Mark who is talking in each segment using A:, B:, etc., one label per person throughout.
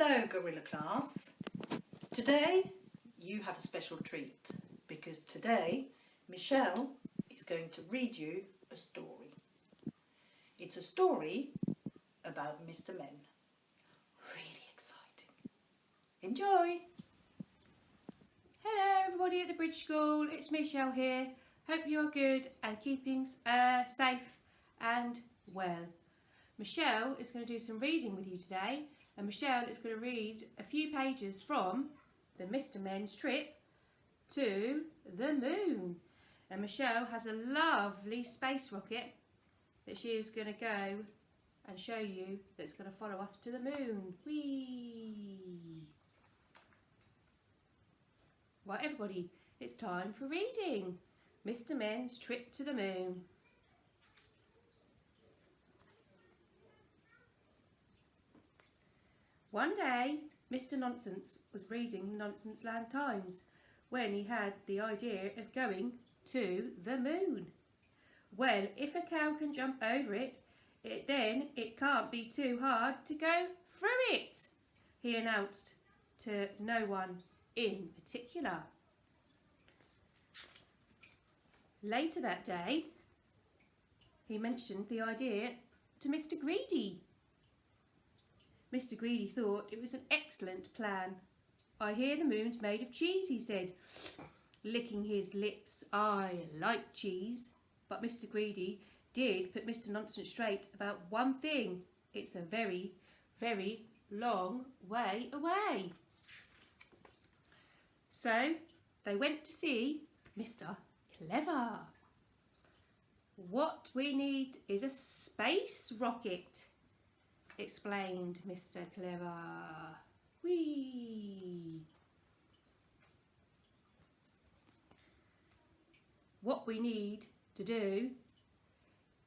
A: Hello Gorilla class. Today you have a special treat because today Michelle is going to read you a story. It's a story about Mr. Men. Really exciting. Enjoy!
B: Hello everybody at the Bridge School, it's Michelle here. Hope you are good and keeping safe and well. Michelle is going to do some reading with you today, and Michelle is going to read a few pages from the Mr. Men's trip to the moon. And Michelle has a lovely space rocket that she is going to go and show you that's going to follow us to the moon. Whee! Right everybody, it's time for reading. Mr. Men's trip to the moon. One day, Mr. Nonsense was reading the Nonsense Land Times when he had the idea of going to the moon. Well, if a cow can jump over it, then it can't be too hard to go through it, he announced to no one in particular. Later that day, he mentioned the idea to Mr. Greedy. Mr. Greedy thought it was an excellent plan. I hear the moon's made of cheese, he said, licking his lips. I like cheese. But Mr. Greedy did put Mr. Nonsense straight about one thing. It's a very, very long way away. So they went to see Mr. Clever. What we need is a space rocket, explained Mr. Clever. Whee! What we need to do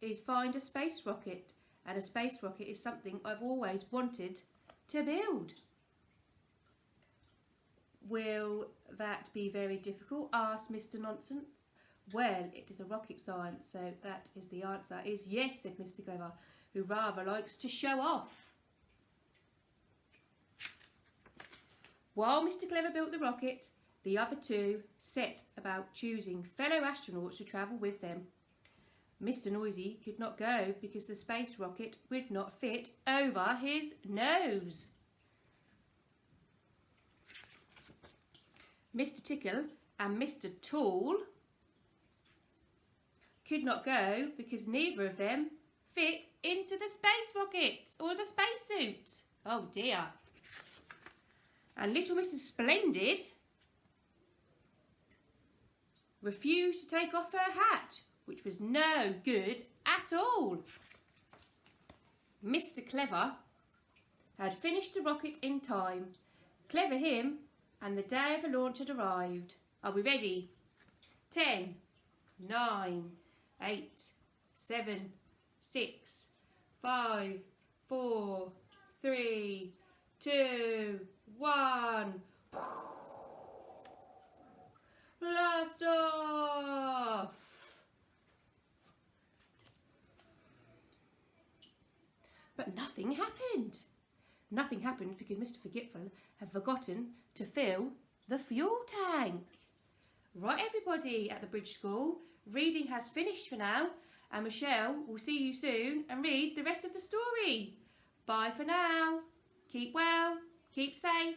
B: is find a space rocket, and a space rocket is something I've always wanted to build. Will that be very difficult? Asked Mr. Nonsense. Well, it is a rocket science, so that is the answer is yes, said Mr. Clever, who rather likes to show off. While Mr. Clever built the rocket, the other two set about choosing fellow astronauts to travel with them. Mr. Noisy could not go because the space rocket would not fit over his nose. Mr. Tickle and Mr. Tall could not go because neither of them fit into the space rocket or the spacesuit. Oh dear. And little Mrs. Splendid refused to take off her hat, which was no good at all. Mr. Clever had finished the rocket in time. Clever him, and the day of the launch had arrived. Are we ready? 10, 9, 8, 7, 6, 5, 4, 3, 2, 1. Blast off! But nothing happened. Nothing happened because Mr. Forgetful had forgotten to fill the fuel tank. Right everybody at the Bridge School, reading has finished for now, and Michelle will see you soon and read the rest of the story. Bye for now. Keep well, keep safe.